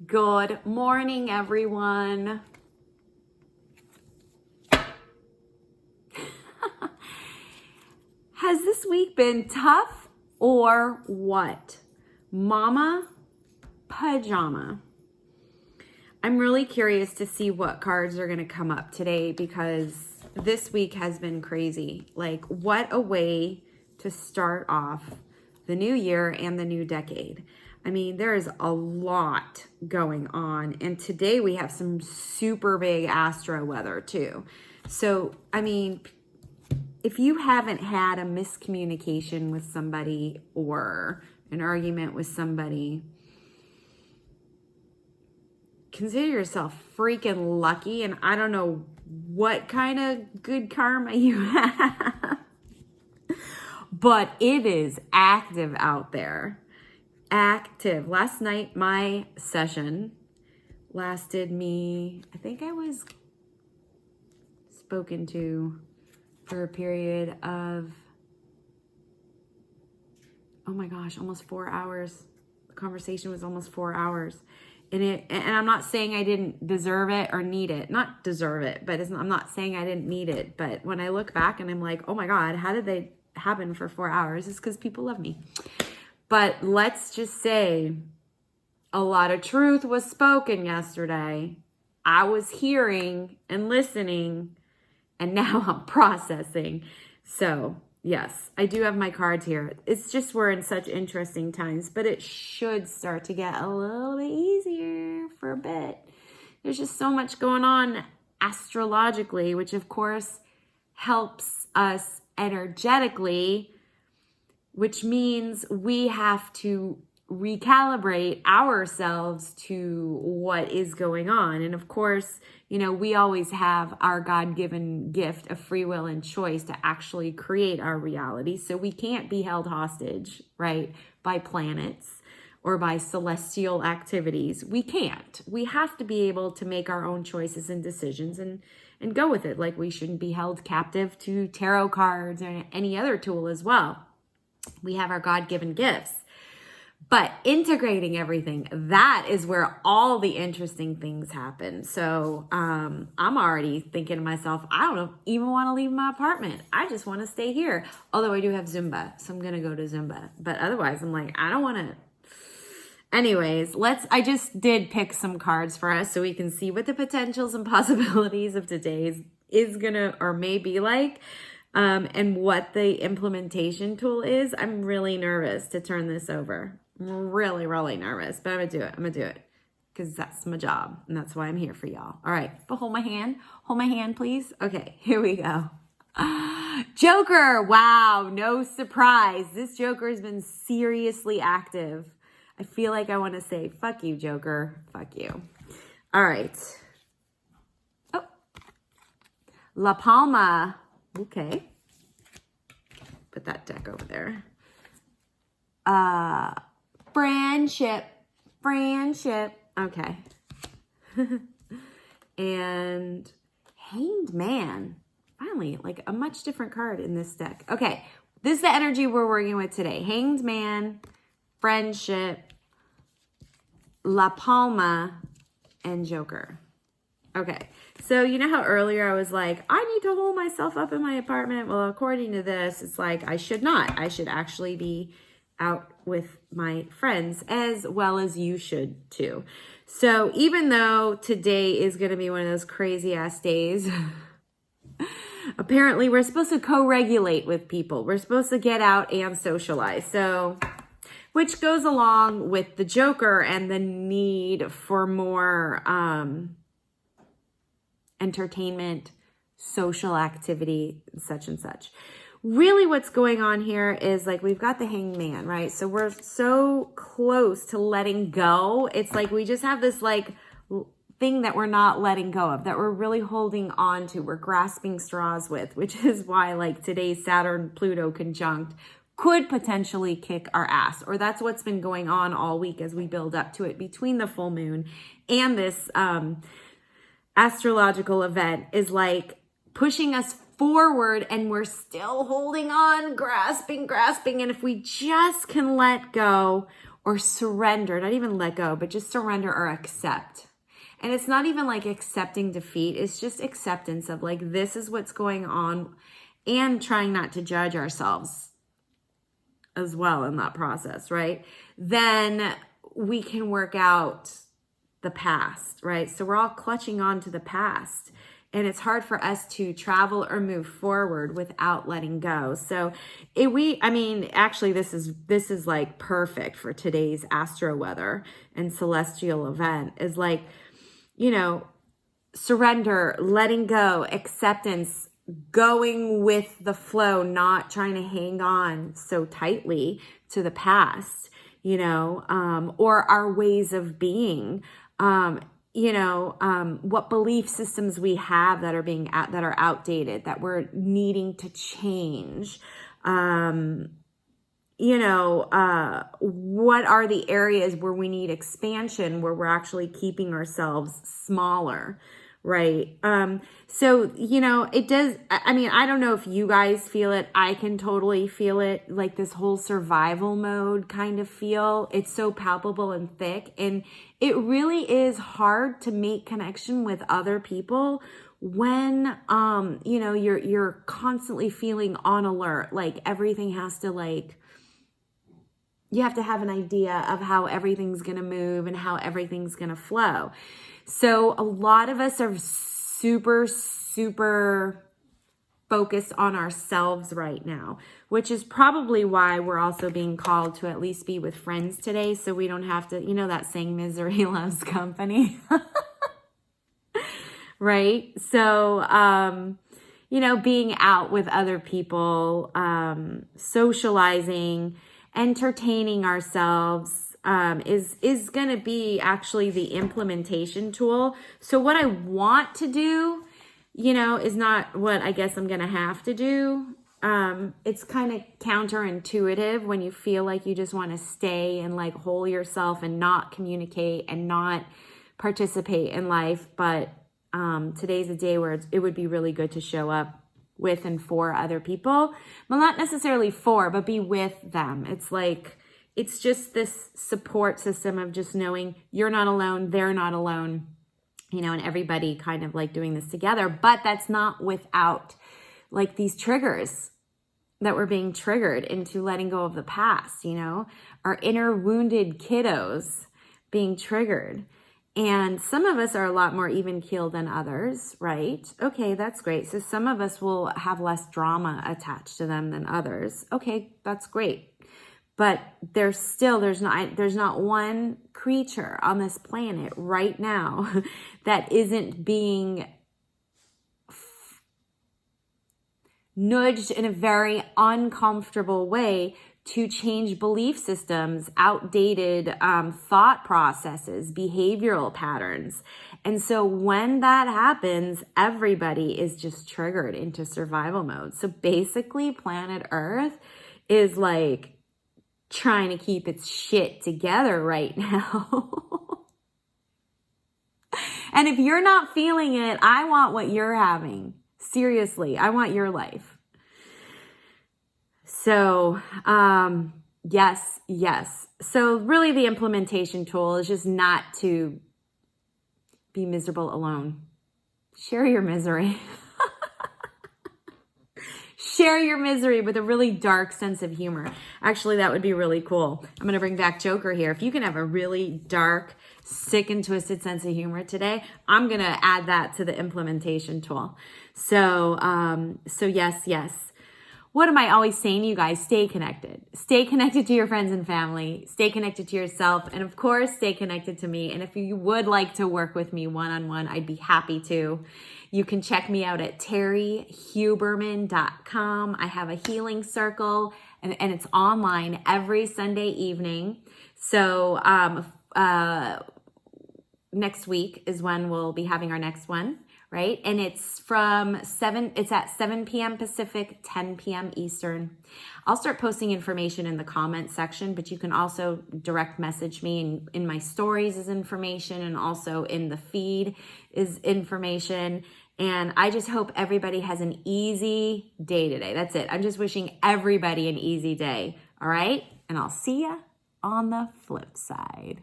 Good morning, everyone. Has this week been tough or what? Mama Pajama. I'm really curious to see what cards are going to come up today because this week has been crazy. Like, what a way to start off the new year and the new decade. I mean, there is a lot going on. And today we have some super big astro weather too. So, I mean, if you haven't had a miscommunication with somebody or an argument with somebody, consider yourself freaking lucky. And I don't know what kind of good karma you have, but it is active out there. Active. Last night, my session lasted me, I think I was spoken to for a period of, oh my gosh, almost 4 hours. The conversation was almost 4 hours. And I'm not saying I didn't deserve it or need it. Not deserve it, but I'm not saying I didn't need it. But when I look back and I'm like, oh my God, how did they happen for 4 hours? It's because people love me. But let's just say a lot of truth was spoken yesterday. I was hearing and listening, and now I'm processing. So yes, I do have my cards here. It's just we're in such interesting times, but it should start to get a little bit easier for a bit. There's just so much going on astrologically, which of course helps us energetically, which means we have to recalibrate ourselves to what is going on. And of course, you know, we always have our God-given gift of free will and choice to actually create our reality. So we can't be held hostage, right, by planets or by celestial activities. We can't. We have to be able to make our own choices and decisions and go with it. Like, we shouldn't be held captive to tarot cards or any other tool as well. We have our God-given gifts. But integrating everything, that is where all the interesting things happen. So I'm already thinking to myself, I don't even want to leave my apartment. I just want to stay here. Although I do have Zumba, so I'm going to go to Zumba. But otherwise, I'm like, I don't want to. Anyways, I just did pick some cards for us so we can see what the potentials and possibilities of today's is going to or may be like. And what the implementation tool is. I'm really nervous to turn this over. I'm really, really nervous, but I'm going to do it. I'm going to do it because that's my job. And that's why I'm here for y'all. All right. But hold my hand. Hold my hand, please. Okay. Here we go. Joker. Wow. No surprise. This Joker has been seriously active. I feel like I want to say, fuck you, Joker. Fuck you. All right. Oh. La Palma. Okay. Put that deck over there. Friendship. Okay. And Hanged Man. Finally, like a much different card in this deck. Okay. This is the energy we're working with today. Hanged Man, Friendship, La Palma, and Joker. Okay. So you know how earlier I was like, I need to hold myself up in my apartment? Well, according to this, it's like I should not. I should actually be out with my friends as well as you should too. So even though today is going to be one of those crazy ass days, apparently we're supposed to co-regulate with people. We're supposed to get out and socialize. So, which goes along with the Joker and the need for more, entertainment, social activity, such and such. Really what's going on here is like we've got the Hanged Man, right? So we're so close to letting go. It's like we just have this like thing that we're not letting go of, that we're really holding on to, we're grasping straws with, which is why like today's Saturn-Pluto conjunct could potentially kick our ass. Or that's what's been going on all week as we build up to it between the full moon and this astrological event is like pushing us forward and we're still holding on, grasping. And if we just can let go, or surrender, not even let go, but just surrender or accept. And it's not even like accepting defeat. It's just acceptance of like, this is what's going on, and trying not to judge ourselves as well in that process, right? Then we can work out the past, right? So we're all clutching on to the past, and it's hard for us to travel or move forward without letting go. So actually this is like perfect for today's astro weather and celestial event, is like, surrender, letting go, acceptance, going with the flow, not trying to hang on so tightly to the past, or our ways of being, what belief systems we have that are outdated, that we're needing to change. What are the areas where we need expansion, where we're actually keeping ourselves smaller, right? It does, I don't know if you guys feel it. I can totally feel it, like this whole survival mode kind of feel. It's so palpable and thick, and it really is hard to make connection with other people when, you're constantly feeling on alert, like everything has to you have to have an idea of how everything's going to move and how everything's going to flow. So a lot of us are super, super focused on ourselves right now, which is probably why we're also being called to at least be with friends today. So we don't have to, that saying, misery loves company, right? So, being out with other people, socializing, entertaining ourselves is going to be actually the implementation tool. So what I want to do, is not what I guess I'm going to have to do. It's kind of counterintuitive when you feel like you just want to stay and like hole yourself and not communicate and not participate in life. But today's a day where it would be really good to show up with and for other people. Well, not necessarily for, but be with them. It's just this support system of just knowing you're not alone, they're not alone, and everybody kind of like doing this together. But that's not without like these triggers that we're being triggered into letting go of the past, our inner wounded kiddos being triggered. And some of us are a lot more even keeled than others, right? Okay, that's great. So some of us will have less drama attached to them than others. Okay, that's great. But there's not one creature on this planet right now that isn't being nudged in a very uncomfortable way to change belief systems, outdated thought processes, behavioral patterns. And so when that happens, everybody is just triggered into survival mode. So basically, planet Earth is like trying to keep its shit together right now. And if you're not feeling it, I want what you're having. Seriously, I want your life. So, yes. So really the implementation tool is just not to be miserable alone. Share your misery. Share your misery with a really dark sense of humor. Actually, that would be really cool. I'm going to bring back Joker here. If you can have a really dark, sick and twisted sense of humor today, I'm going to add that to the implementation tool. So yes. What am I always saying to you guys? Stay connected. Stay connected to your friends and family. Stay connected to yourself. And of course, stay connected to me. And if you would like to work with me one-on-one, I'd be happy to. You can check me out at terriehuberman.com. I have a healing circle and it's online every Sunday evening. So next week is when we'll be having our next one. Right? And it's at 7 p.m. Pacific, 10 p.m. Eastern. I'll start posting information in the comment section, but you can also direct message me in my stories is information, and also in the feed is information. And I just hope everybody has an easy day today. That's it. I'm just wishing everybody an easy day. All right? And I'll see ya on the flip side.